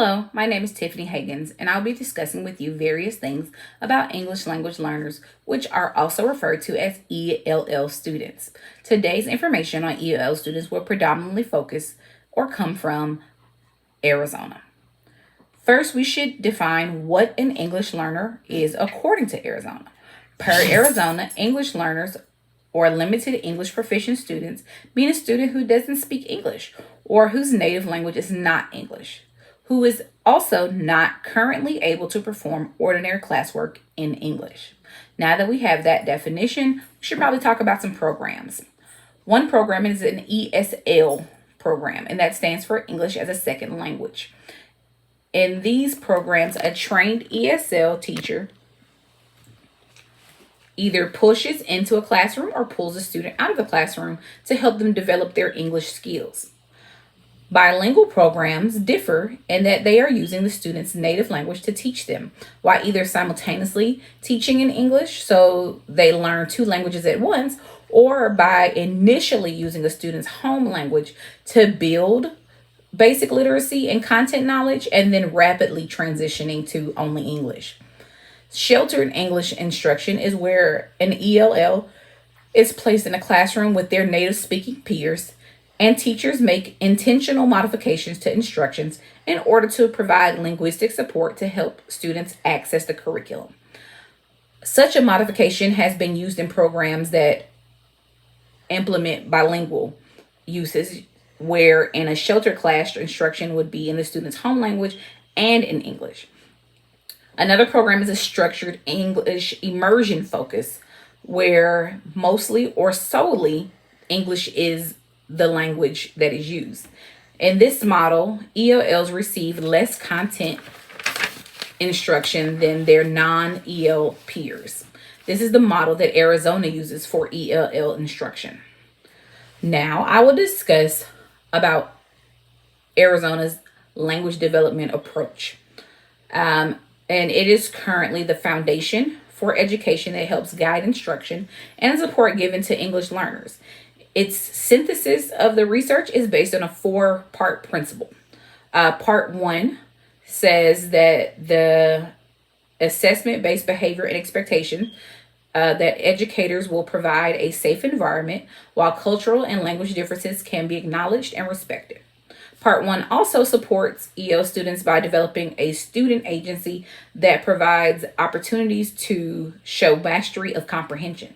Hello, my name is Tiffany Higgins, and I'll be discussing with you various things about English language learners, which are also referred to as ELL students. Today's information on ELL students will predominantly focus or come from Arizona. First, we should define what an English learner is according to Arizona. Per Arizona, English learners or limited English proficient students mean a student who doesn't speak English or whose native language is not English, who is also not currently able to perform ordinary classwork in English. Now that we have that definition, we should probably talk about some programs. One program is an ESL program, and that stands for English as a Second Language. In these programs, a trained ESL teacher either pushes into a classroom or pulls a student out of the classroom to help them develop their English skills. Bilingual programs differ in that they are using the student's native language to teach them, while either simultaneously teaching in English so they learn two languages at once, or by initially using a student's home language to build basic literacy and content knowledge and then rapidly transitioning to only English. Sheltered English instruction is where an ELL is placed in a classroom with their native speaking peers, and teachers make intentional modifications to instructions in order to provide linguistic support to help students access the curriculum. Such a modification has been used in programs that implement bilingual uses, where in a sheltered class, instruction would be in the student's home language and in English. Another program is a structured English immersion focus, where mostly or solely English is the language that is used. In this model, ELLs receive less content instruction than their non-EL peers. This is the model that Arizona uses for ELL instruction. Now, I will discuss about Arizona's language development approach. And it is currently the foundation for education that helps guide instruction and support given to English learners. Its synthesis of the research is based on a four-part principle. Part one says that the assessment-based behavior and expectation that educators will provide a safe environment while cultural and language differences can be acknowledged and respected. Part one also supports EL students by developing a student agency that provides opportunities to show mastery of comprehension.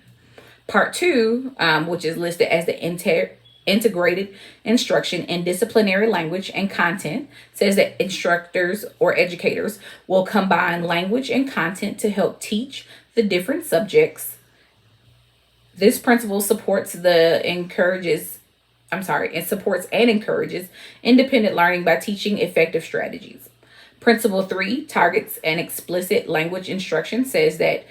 Part two, which is listed as the integrated instruction in disciplinary language and content, says that instructors or educators will combine language and content to help teach the different subjects. This principle supports it supports and encourages independent learning by teaching effective strategies. Principle 3 targets an explicit language instruction, says that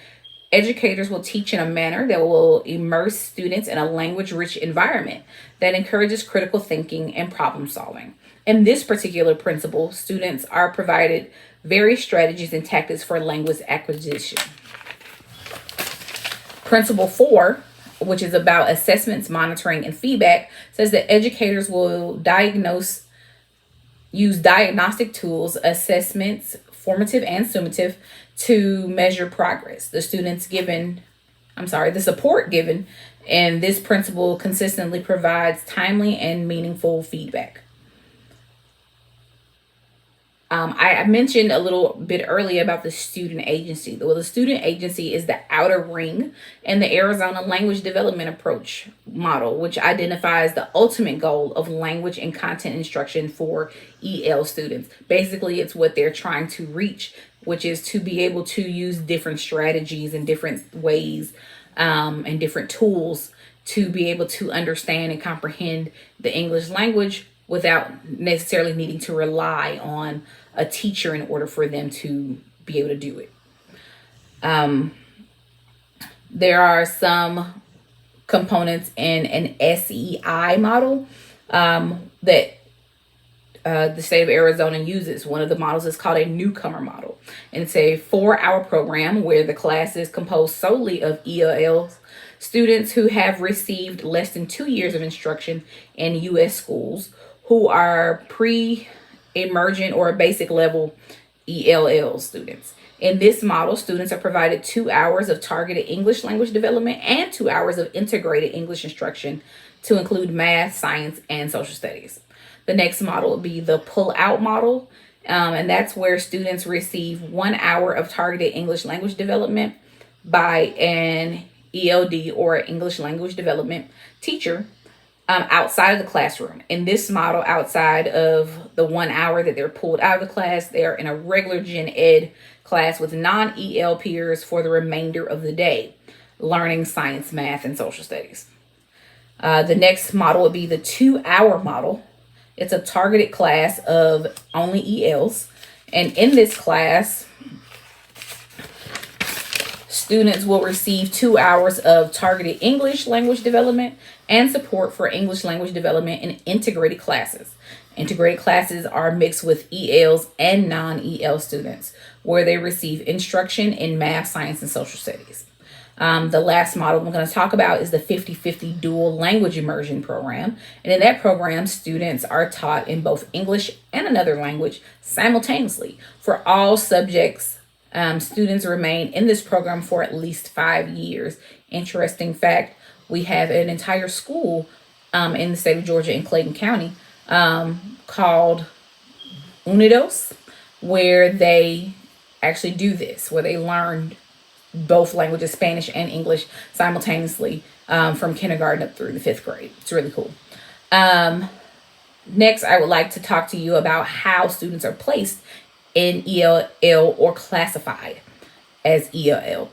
educators will teach in a manner that will immerse students in a language-rich environment that encourages critical thinking and problem solving. In this particular principle, students are provided various strategies and tactics for language acquisition. Principle 4, which is about assessments, monitoring, and feedback, says that educators will use diagnostic tools, assessments, formative and summative, to measure progress. The support given, and this principle consistently provides timely and meaningful feedback. I mentioned a little bit earlier about the student agency. Well, the student agency is the outer ring in the Arizona language development approach model, which identifies the ultimate goal of language and content instruction for EL students. Basically, it's what they're trying to reach, which is to be able to use different strategies and different ways and different tools to be able to understand and comprehend the English language without necessarily needing to rely on a teacher in order for them to be able to do it. There are some components in an SEI model that the state of Arizona uses. One of the models is called a newcomer model. And it's a 4-hour program where the class is composed solely of ELL students who have received less than 2 years of instruction in U.S. schools, who are emergent or basic level ELL students. In this model, students are provided 2 hours of targeted English language development and 2 hours of integrated English instruction to include math, science, and social studies. The next model would be the pull out model, and that's where students receive 1 hour of targeted English language development by an ELD or English language development teacher outside of the classroom. In this model, outside of the 1 hour that they're pulled out of the class, they're in a regular gen ed class with non EL peers for the remainder of the day, learning science, math, and social studies. The next model would be the 2 hour model. It's a targeted class of only ELs. And in this class, students will receive 2 hours of targeted English language development and support for English language development in integrated classes. Integrated classes are mixed with ELs and non-EL students, where they receive instruction in math, science, and social studies. The last model I'm going to talk about is the 50-50 dual language immersion program. And in that program, students are taught in both English and another language simultaneously. For all subjects, students remain in this program for at least 5 years. Interesting fact, we have an entire school in the state of Georgia in Clayton County called Unidos, where they actually do this, where they learn both languages, Spanish and English, simultaneously from kindergarten up through the 5th grade. It's really cool. Next, I would like to talk to you about how students are placed in ELL or classified as ELL.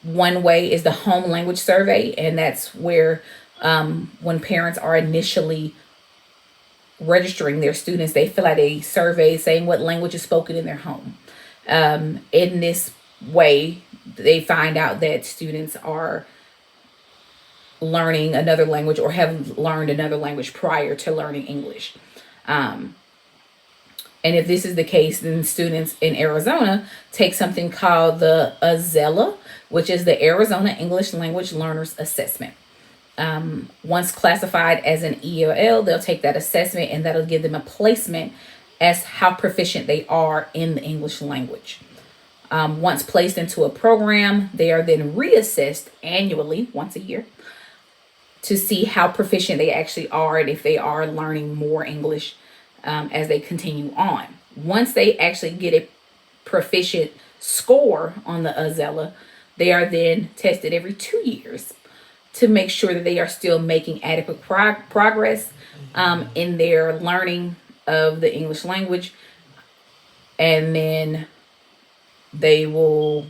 One way is the home language survey, and that's where when parents are initially registering their students, they fill out a survey saying what language is spoken in their home. In this way, they find out that students are learning another language or have learned another language prior to learning English. And if this is the case, then students in Arizona take something called the AZELA, which is the Arizona English Language Learners Assessment. Once classified as an ELL, they'll take that assessment and that'll give them a placement as how proficient they are in the English language. Once placed into a program, they are then reassessed annually, once a year, to see how proficient they actually are and if they are learning more English as they continue on. Once they actually get a proficient score on the AZELA, they are then tested every 2 years to make sure that they are still making adequate progress in their learning of the English language. And then they will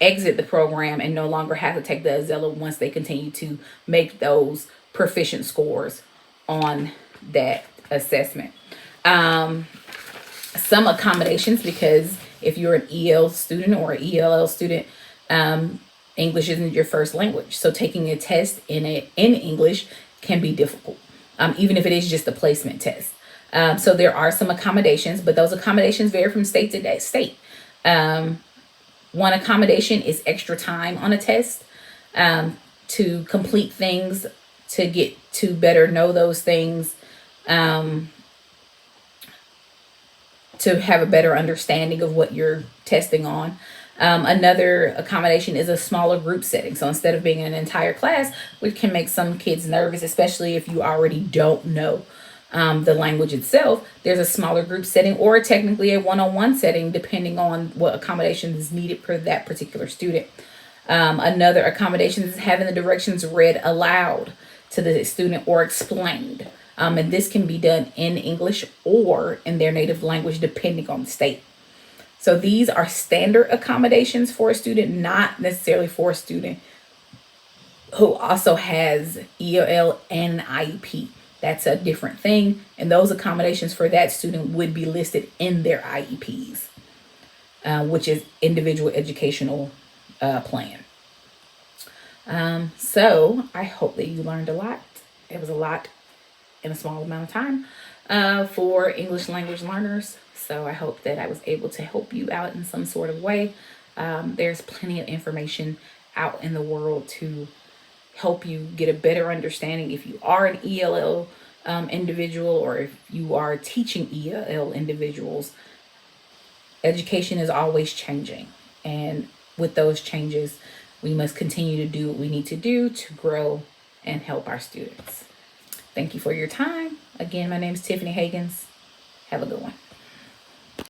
exit the program and no longer have to take the AZELA once they continue to make those proficient scores on that assessment. Some accommodations, because if you're an EL student or an ELL student, English isn't your first language. So taking a test in English can be difficult, even if it is just a placement test. So there are some accommodations, but those accommodations vary from state to state. One accommodation is extra time on a test to complete things, to get to better know those things, to have a better understanding of what you're testing on. Another accommodation is a smaller group setting. So instead of being in an entire class, which can make some kids nervous, especially if you already don't know the language itself, there's a smaller group setting or technically a one-on-one setting, depending on what accommodation is needed for that particular student. Another accommodation is having the directions read aloud to the student or explained. And this can be done in English or in their native language, depending on the state. So these are standard accommodations for a student, not necessarily for a student who also has ELL and IEP. That's a different thing. And those accommodations for that student would be listed in their IEPs, which is individual educational plan. So I hope that you learned a lot. It was a lot in a small amount of time for English language learners. So I hope that I was able to help you out in some sort of way. There's plenty of information out in the world to help you get a better understanding if you are an ELL individual, or if you are teaching EL individuals, education is always changing. And with those changes, we must continue to do what we need to do to grow and help our students. Thank you for your time. Again, my name is Tiffany Higgins. Have a good one.